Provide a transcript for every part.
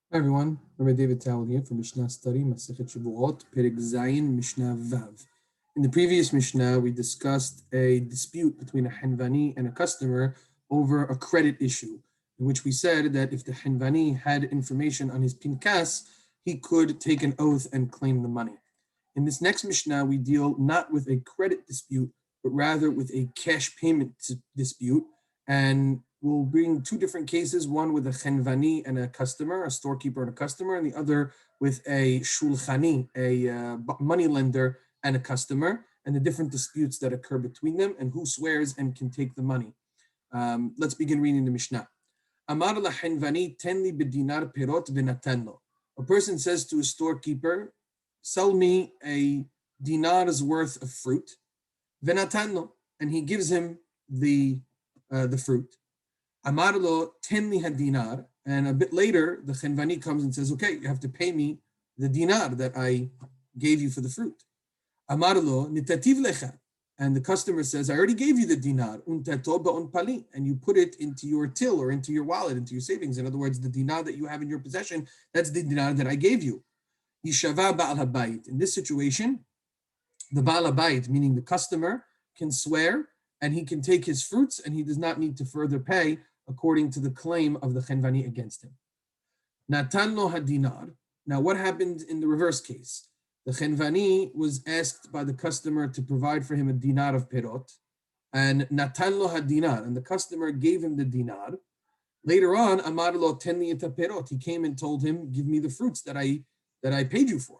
Hi everyone, Rabbi David Tawil here from Mishna Study, Masechet Shevuot, Perek Zayin, Mishnah Vav. In the previous Mishnah, we discussed a dispute between a Hanvani and a customer over a credit issue, in which we said that if the Hanvani had information on his Pinkas, he could take an oath and claim the money. In this next Mishnah, we deal not with a credit dispute, but rather with a cash payment dispute, and we'll bring two different cases, one with a chenvani and a customer, a storekeeper and a customer, and the other with a shulchani, a money lender and a customer, and the different disputes that occur between them and who swears and can take the money. Let's begin reading the Mishnah. Amar lahenvani tenli bedinar perot v'natanlo. A person says to a storekeeper, sell me a dinar's worth of fruit, v'natanlo, and he gives him the fruit. Amar lo tenli hadinar, and a bit later the chenvani comes and says, okay, you have to pay me the dinar that I gave you for the fruit. Amar lo nitativ lecha, and the customer says, I already gave you the dinar, untato ba'on pali, and you put it into your till or into your wallet, into your savings. In other words, the dinar that you have in your possession, that's the dinar that I gave you. Yishava ba'al habayit. In this situation, the ba'al habayit, meaning the customer, can swear and he can take his fruits and he does not need to further pay according to the claim of the chenvani against him. Natan lo hadinar. Now, what happened in the reverse case? The chenvani was asked by the customer to provide for him a dinar of perot, and natan lo hadinar, and the customer gave him the dinar. Later on, amar lo tenli et perot. He came and told him, give me the fruits that I paid you for.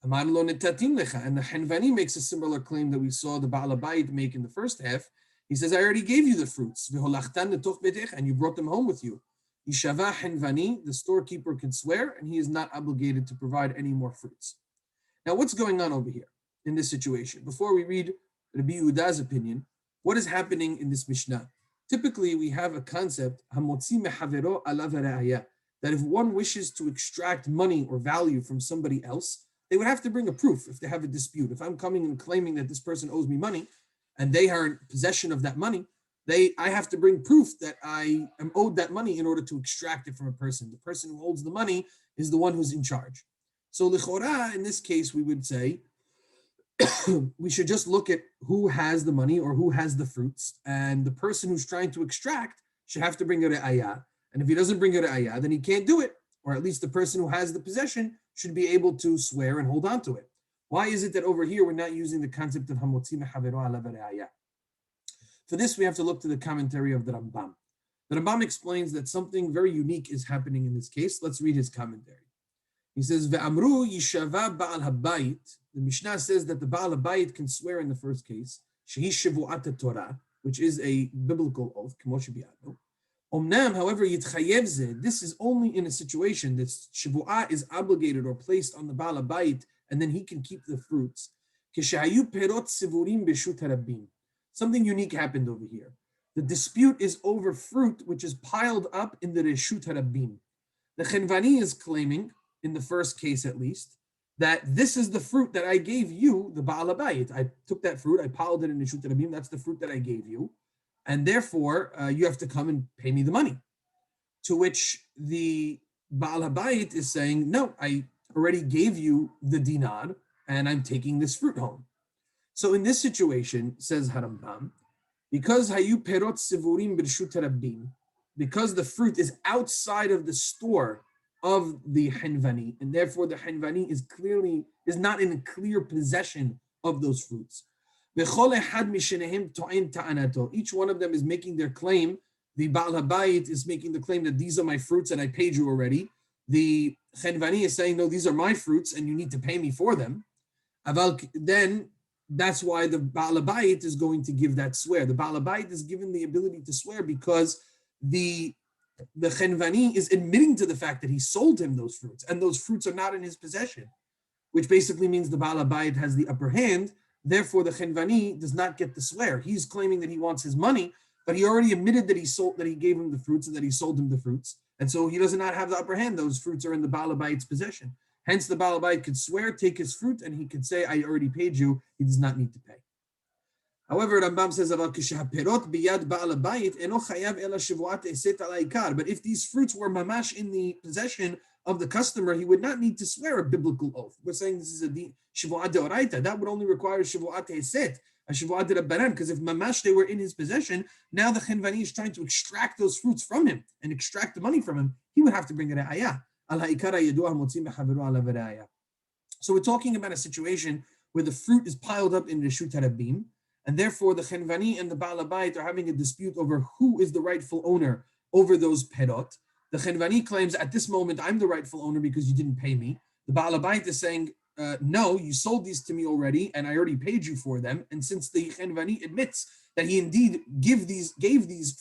Amar lo netatim lecha, and the chenvani makes a similar claim that we saw the ba'al habayit make in the first half. He says, I already gave you the fruits, and you brought them home with you. Yishava henvani, the storekeeper can swear, and he is not obligated to provide any more fruits. Now, what's going on over here in this situation? Before we read Rabbi Yehuda's opinion, what is happening in this Mishnah? Typically, we have a concept, hamotzi mehavero alav ra'aya, that if one wishes to extract money or value from somebody else, they would have to bring a proof if they have a dispute. If I'm coming and claiming that this person owes me money, and they are in possession of that money, I have to bring proof that I am owed that money in order to extract it from a person. The person who holds the money is the one who's in charge. So lichora, in this case, we would say we should just look at who has the money or who has the fruits, and the person who's trying to extract should have to bring a re'ayah. And if he doesn't bring a re'ayah, then he can't do it. Or at least the person who has the possession should be able to swear and hold on to it. Why is it that over here we're not using the concept of hamotzi mehavero alav re'ayah? For this, we have to look to the commentary of the Rambam. The Rambam explains that something very unique is happening in this case. Let's read his commentary. He says, "Ve'amru yishava ba'al habayit." The Mishnah says that the ba'al habayit can swear in the first case, shehi shevuat Torah, which is a biblical oath, k'mo shebi'adnu. Omnam, however, yitchayev, this is only in a situation that shevuah is obligated or placed on the ba'al habayit, and then he can keep the fruits. Keshahayu perot sivurim b'shut harabim. Something unique happened over here. The dispute is over fruit which is piled up in the reshut harabim. The chenvani is claiming, in the first case at least, that this is the fruit that I gave you, the ba'al habayit. I took that fruit, I piled it in reshut harabim. That's the fruit that I gave you, and therefore you have to come and pay me the money. To which the ba'al habayit is saying, no, I already gave you the dinar, and I'm taking this fruit home. So in this situation, says Harambam, because hayu perot sivurim b'reshut harabim, because the fruit is outside of the store of the henvani, and therefore the henvani is not in a clear possession of those fruits. Each one of them is making their claim. The ba'al habayit is making the claim that these are my fruits and I paid you already. The chenvani is saying, no, these are my fruits and you need to pay me for them. Then that's why the ba'al habayit is going to give that swear. The ba'al habayit is given the ability to swear because the chenvani is admitting to the fact that he sold him those fruits, and those fruits are not in his possession, which basically means the ba'al habayit has the upper hand. Therefore, the chenvani does not get the swear. He's claiming that he wants his money, but he already admitted that he gave him the fruits and that he sold him the fruits, and so he does not have the upper hand. Those fruits are in the ba'al habayit's possession. Hence, the ba'al habayit could swear, take his fruit, and he could say, I already paid you. He does not need to pay. However, Rambam says about kishaperot biyad ba'al habayit eno chayav ela shevuat eset al ha'ikar. But if these fruits were mamash in the possession of the customer, he would not need to swear a biblical oath. We're saying this is a shevuat deoraita. That would only require shevuat eset, a shevuat de because if mamash they were in his possession, now the chenvani is trying to extract those fruits from him and extract the money from him. He would have to bring a re'ayah. Al ha'ikar yaduah motzim mechaveru ala v're'ayah. So we're talking about a situation where the fruit is piled up in Reshut Harabim, and therefore the Chenvani and the Baal Habayit are having a dispute over who is the rightful owner over those perot. The Chenvani claims at this moment I'm the rightful owner because you didn't pay me. The Baal Habayit is saying, no, you sold these to me already and I already paid you for them. And since the Chenvani admits that he indeed gave these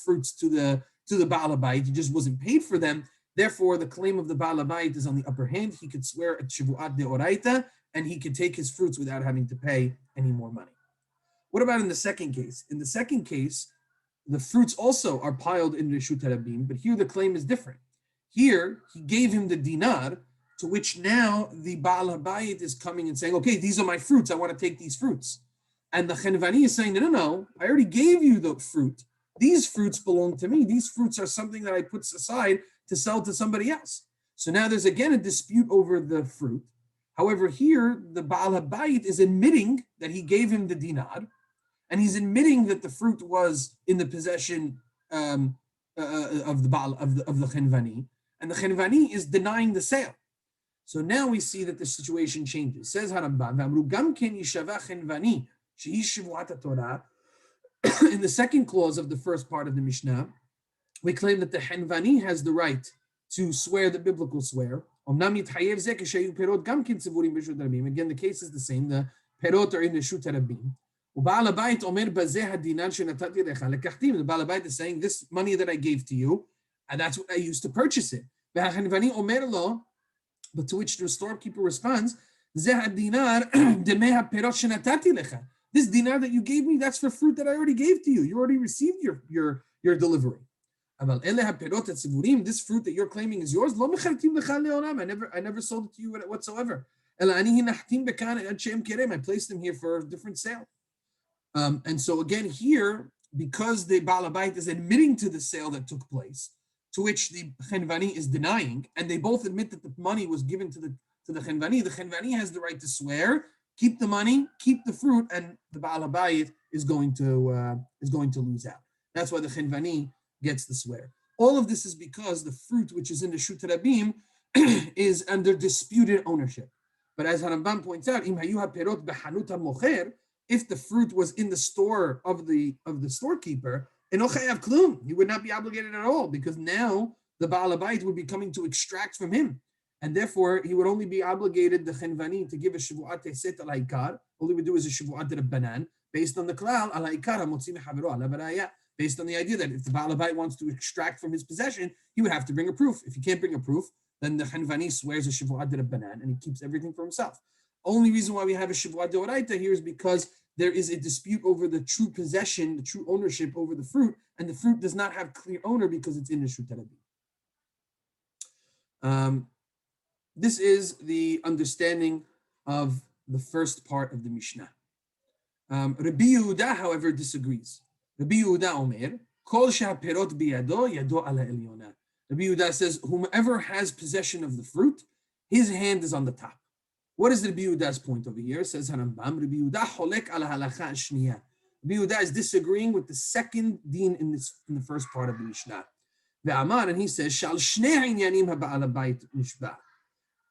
fruits to the Baal Habayit, he just wasn't paid for them, therefore the claim of the Baal Habayit is on the upper hand. He could swear at Shevuat Deoraita and he could take his fruits without having to pay any more money. What about in the second case? In the second case, the fruits also are piled in Reshut Harabim, but here the claim is different. Here, he gave him the dinar, to which now the Baal Habayit is coming and saying, okay, these are my fruits, I want to take these fruits. And the Chenvani is saying, no, I already gave you the fruit. These fruits belong to me. These fruits are something that I put aside to sell to somebody else. So now there's again a dispute over the fruit. However, here, the Baal Habayit is admitting that he gave him the dinar, and he's admitting that the fruit was in the possession of the Chenvani, and the Chenvani is denying the sale. So now we see that the situation changes. Says Harambam, in the second clause of the first part of the Mishnah, we claim that the Chenvani has the right to swear the biblical swear. Again, the case is the same. The perot are in the Reshut Harabim. The Baal Habayit is saying, this money that I gave to you, and that's what I used to purchase it. But to which the storekeeper responds, this dinar that you gave me, that's for fruit that I already gave to you. You already received your delivery. This fruit that you're claiming is yours, I never sold it to you whatsoever. I placed them here for a different sale. And so again here, because the Baal Habayit is admitting to the sale that took place, to which the Chenvani is denying, and they both admit that the money was given to the Chenvani has the right to swear, keep the money, keep the fruit, and the Baal Habayit is going to lose out. That's why the Chenvani gets the swear. All of this is because the fruit which is in the Reshut Harabim is under disputed ownership. But as Harambam points out, if the fruit was in the store of the storekeeper, he would not be obligated at all, because now the Baal Habayit would be coming to extract from him. And therefore, he would only be obligated, the Chenvani, to give a Shevuat Eset al Haikar. All he would do is a Shevuat Rabbanan, based on the Klal, al Haikar HaMotzi Mechaveru ala V'ra'ayah, based on the idea that if the Baal Habayit wants to extract from his possession, he would have to bring a proof. If he can't bring a proof, then the Chenvani swears a Shevuat Rabbanan, and he keeps everything for himself. Only reason why we have a Shevuat Deoraita here is because there is a dispute over the true possession, the true ownership over the fruit, and the fruit does not have clear owner because it's in the Reshut Harabim. This is the understanding of the first part of the Mishnah. Rabbi Yehuda, however, disagrees. Rabbi Yehuda Omer, Kol she'haperot biyado, yado ala elyona. Rabbi Yehuda says, whomever has possession of the fruit, his hand is on the top. What is Rabbi Yehuda's point over here? Says Harambam, Rabbi Yehuda holek ala halacha shniya. Rabbi Yehuda is disagreeing with the second deen in the first part of the Mishnah. Ve'amar, and he says, Shal shnei ha'inyanim ha'ba'al habayit nishba.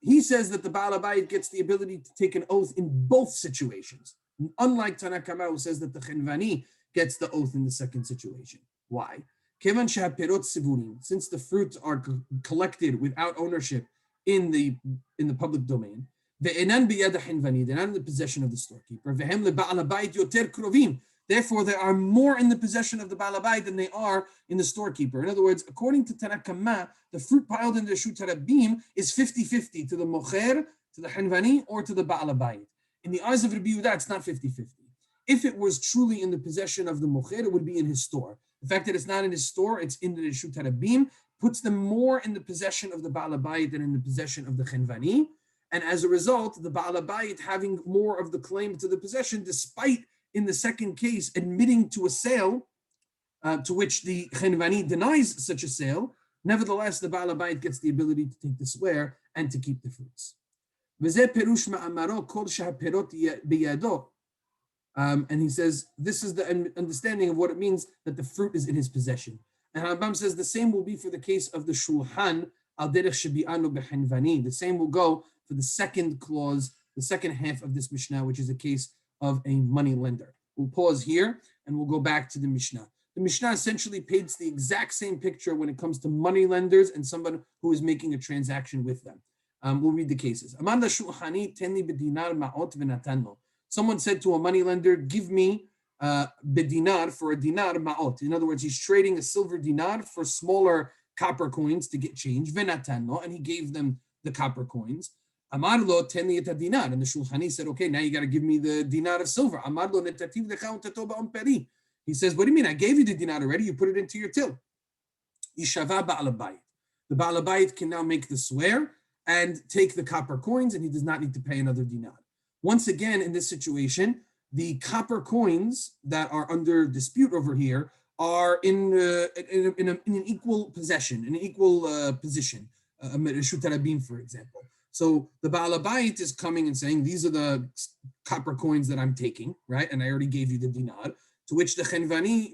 He says that the Baal Habayit gets the ability to take an oath in both situations, unlike Tana Kama, who says that the Chenvani gets the oath in the second situation. Why? Kevan she'haperot sivurim, since the fruits are collected without ownership in the public domain, ve'enan biyad ha'chenvani, they're not in the possession of the storekeeper. Ve'hem leBaal Habayit yoter krovim. Therefore, they are more in the possession of the Baal Habayit than they are in the storekeeper. In other words, according to Tana Kama, the fruit piled in the Reshut Harabim is 50-50 to the Mocher, to the Chenvani, or to the Baal Habayit. In the eyes of Rabbi Yehuda, it's not 50-50. If it was truly in the possession of the Mocher, it would be in his store. The fact that it's not in his store, it's in the Reshut Harabim, puts them more in the possession of the Baal Habayit than in the possession of the Chenvani. And as a result, the Baal Habayit having more of the claim to the possession, despite in the second case admitting to a sale to which the Chenvani denies such a sale, nevertheless, the Baal Habayit gets the ability to take the swear and to keep the fruits. And he says, this is the understanding of what it means that the fruit is in his possession. And Rambam says the same will be for the case of the Shulhan, al derech shebi'anu b'chenvani. The same will go for the second clause, the second half of this Mishnah, which is a case of a money lender. We'll pause here and we'll go back to the Mishnah. The Mishnah essentially paints the exact same picture when it comes to money lenders and someone who is making a transaction with them. We'll read the cases. Amanda Shulhani tenli b'dinar ma'ot v'natanlo. Someone said to a money lender, give me bedinar for a dinar ma'ot. In other words, he's trading a silver dinar for smaller copper coins to get change. V'natanlo, and he gave them the copper coins. Amar lo tenli et dinar. And the Shulhani said, okay, now you got to give me the dinar of silver. Amar lo netativ lecha u'tato ba'om peri. He says, what do you mean? I gave you the dinar already. You put it into your till. Yishava Baal Habayit. The Baal Habayit can now make the swear and take the copper coins, and he does not need to pay another dinar. Once again, in this situation, the copper coins that are under dispute over here are in an equal possession, in an equal position. Reshut Harabim, for example. So the Baal Habayit is coming and saying, these are the copper coins that I'm taking, right? And I already gave you the dinar. To which the Shulhani,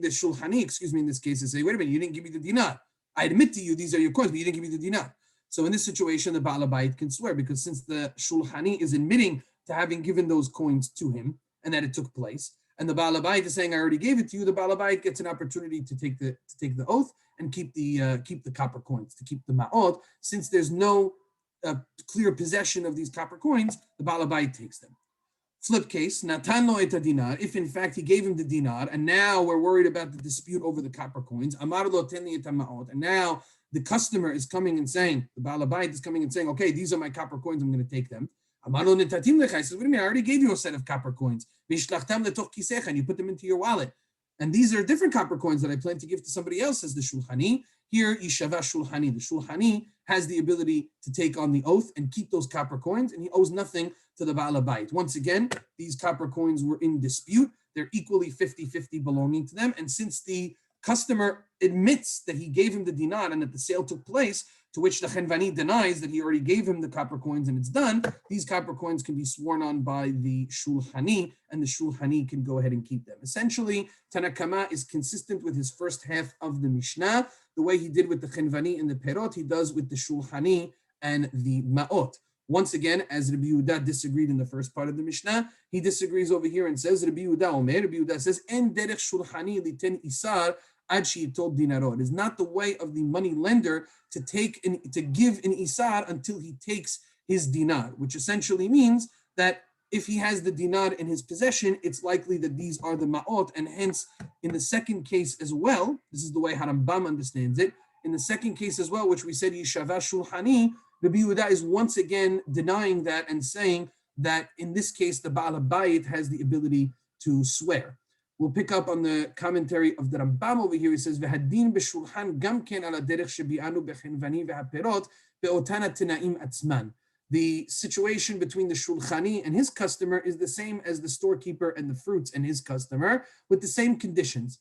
in this case, is saying, wait a minute, you didn't give me the dinar. I admit to you, these are your coins, but you didn't give me the dinar. So in this situation, the Baal Habayit can swear, because since the Shulhani is admitting to having given those coins to him and that it took place, and the Baal Habayit is saying, I already gave it to you, the Baal Habayit gets an opportunity to take the oath and keep the copper coins, to keep the ma'ot. Since there's no clear possession of these copper coins, the Baal Habayit takes them. Flip case, Natan lo et dinar, if in fact he gave him the dinar, and now we're worried about the dispute over the copper coins, Amar lo tenli et ma'ot, and now the customer is coming and saying, the Baal Habayit is coming and saying, okay, these are my copper coins, I'm going to take them. Amar lo netatim lecha, he says, what do you mean? I already gave you a set of copper coins. Vishlachtam letoch kisecha, and you put them into your wallet. And these are different copper coins that I plan to give to somebody else, says the Shulhani. Here, Yishava Shulhani. The Shulhani has the ability to take on the oath and keep those copper coins, and he owes nothing to the Baal Habayit. Once again, these copper coins were in dispute. They're equally 50-50 belonging to them. And since the customer admits that he gave him the dinar and that the sale took place, to which the Chenvani denies that he already gave him the copper coins and it's done, these copper coins can be sworn on by the Shulhani, and the Shulhani can go ahead and keep them. Essentially, Tanakama is consistent with his first half of the Mishnah. The way he did with the Chenvani and the Perot, he does with the Shulhani and the Ma'ot. Once again, as Rabbi Yehuda disagreed in the first part of the Mishnah, he disagrees over here and says, Rabbi Yehuda says, En derech Shulhani liten isar ad she'itol dinaro. It is not the way of the money lender to give an isar until he takes his dinar, which essentially means that if he has the dinar in his possession, it's likely that these are the ma'ot, and hence in the second case as well, this is the way Harambam understands it, in the second case as well, which we said Yishava Shulhani, Rabbi Yehuda is once again denying that and saying that in this case, the Baal Habayit has the ability to swear. We'll pick up on the commentary of the Rambam over here. He says, "V'hadin b'shulhan gam ken ala derech shebi'anu b'chenvani v'haperot be'otana tenaim atzman." The situation between the shulchani and his customer is the same as the storekeeper and the fruits and his customer, with the same conditions.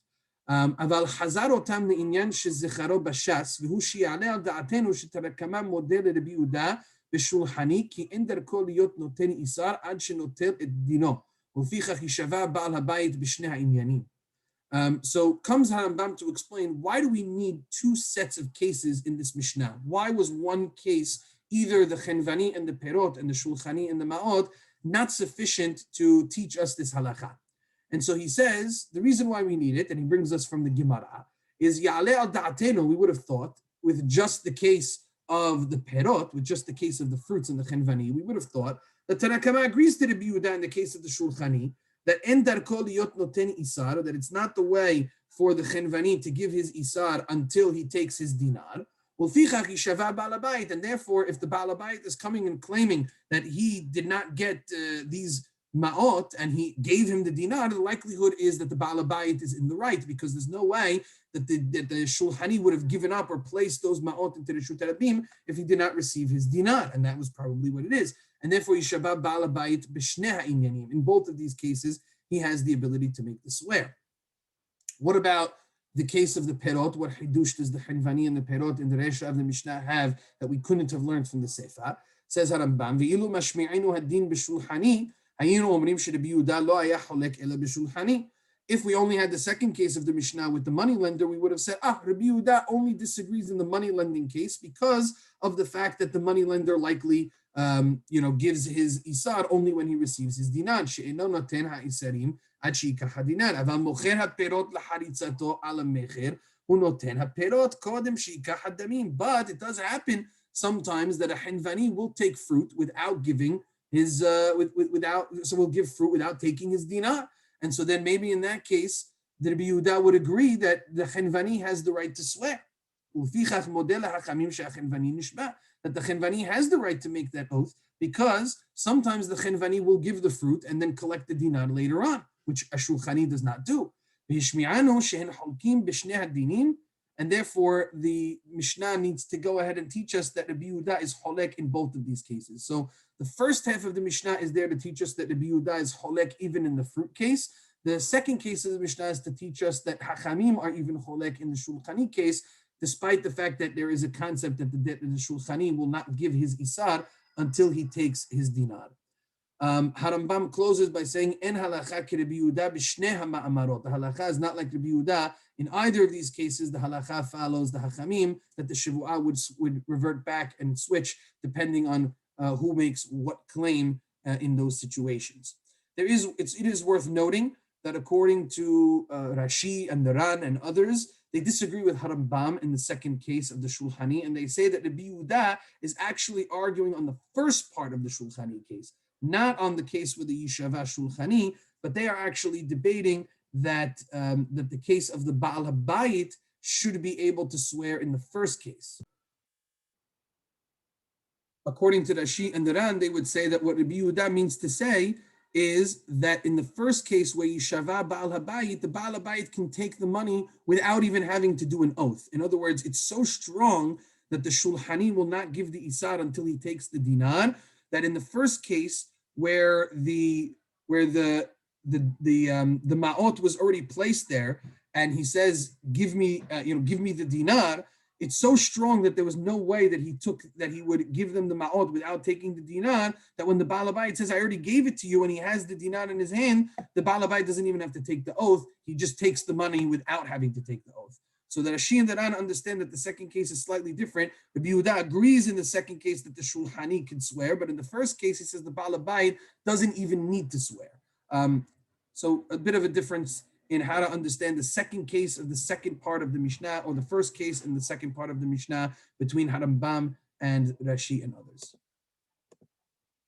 אבל חזר אותם לעניין שזכרו בש"ס, והוא שיעלה על דעתנו שתרקמה מודל לרבי יהודה בשולחני, כי אין דרכו להיות נותן איסר עד שנוטל את דינו. ולפיכך יישבע בעל הבית בשני העניינים. So comes Harambam to explain, why do we need two sets of cases in this Mishnah? Why was one case, either the Chenvani and the Perot and the Shulchani and the Ma'ot, not sufficient to teach us this halakha? And so he says, the reason why we need it, and he brings us from the Gemara, is Ya'ale al da'atenu, we would have thought, with just the case of the Perot, with just the case of the fruits and the Chenvani, we would have thought that Tanakama agrees to Rabbi Yehuda in the case of the Shulchani, that en darko liyot noten isar, that it's not the way for the Chenvani to give his isar until he takes his dinar. Ulfichach yishava Baal Habayit, and therefore, if the Baal Habayit is coming and claiming that he did not get these ma'ot and he gave him the dinar, the likelihood is that the Baal Habayit is in the right, because there's no way that the Shulchani would have given up or placed those ma'ot into the Reshut Harabim if he did not receive his dinar, and that was probably what it is. And therefore, Yishabah Baal Habayit b'shnei ha'inyanim. In both of these cases, he has the ability to make the swear. What about the case of the perot? What hidush does the Hanvani and the perot in the Resha of the Mishnah have that we couldn't have learned from the Sefer? Says Harambam, "Ve'ilu mashmi'inu hadin b'shulchani, hayinu omrim sheRabbi Yehuda lo haya cholek ela b'shulchani." If we only had the second case of the Mishnah with the money lender, we would have said, Rabbi Yehuda only disagrees in the money lending case because of the fact that the money lender likely gives his isar only when he receives his dinar. She'eno noten ha'isarim ad she'ikach hadinar. Aval mocher ha'perot laharitzato ala mecher hu noten ha'perot kodem she'ikach hadamim. But it does happen sometimes that a henvani will take fruit without giving his so will give fruit without taking his dinar. And so then maybe in that case, the Rabbi Yehuda would agree that the Chenvani has the right to swear. That the Chenvani has the right to make that oath because sometimes the Chenvani will give the fruit and then collect the dinar later on, which a Shulchani does not do. And therefore, the Mishnah needs to go ahead and teach us that Rabbi Yehuda is holek in both of these cases. So the first half of the Mishnah is there to teach us that Rabbi Yehuda is holek even in the fruit case. The second case of the Mishnah is to teach us that Hachamim are even holek in the Shulchani case, despite the fact that there is a concept that the Shulchani will not give his isar until he takes his dinar. Harambam closes by saying, "En halacha ki Rabbi Yehuda b'shnei ha'ma'amarot." The halacha is not like Rabbi Yehuda. In either of these cases, the halacha follows the hachamim that the Shevuot would revert back and switch depending on who makes what claim in those situations. It is worth noting that according to Rashi and the Ran and others, they disagree with Harambam in the second case of the Shulchani, and they say that Rabbi Yehuda is actually arguing on the first part of the Shulchani case, not on the case with the Yishava Shulchani, but they are actually debating that the case of the Baal HaBayit should be able to swear in the first case. According to Rashi and the Ran, they would say that what Rabbi Yehuda means to say is that in the first case where Yishava Baal HaBayit, the Baal HaBayit can take the money without even having to do an oath. In other words, it's so strong that the Shulchani will not give the Isar until he takes the dinar, that in the first case where the ma'ot was already placed there, and he says, "Give me the dinar." It's so strong that there was no way that he would give them the ma'ot without taking the dinar. That when the Baal HaBayit says, "I already gave it to you," and he has the dinar in his hand, the Baal HaBayit doesn't even have to take the oath. He just takes the money without having to take the oath. So the Rashi and the Ran understand that the second case is slightly different. Rabbi Yehuda agrees in the second case that the Shulchani can swear, but in the first case, he says the Baal HaBayit doesn't even need to swear. So a bit of a difference in how to understand the second case of the second part of the Mishnah, or the first case and the second part of the Mishnah between Harambam and Rashi and others.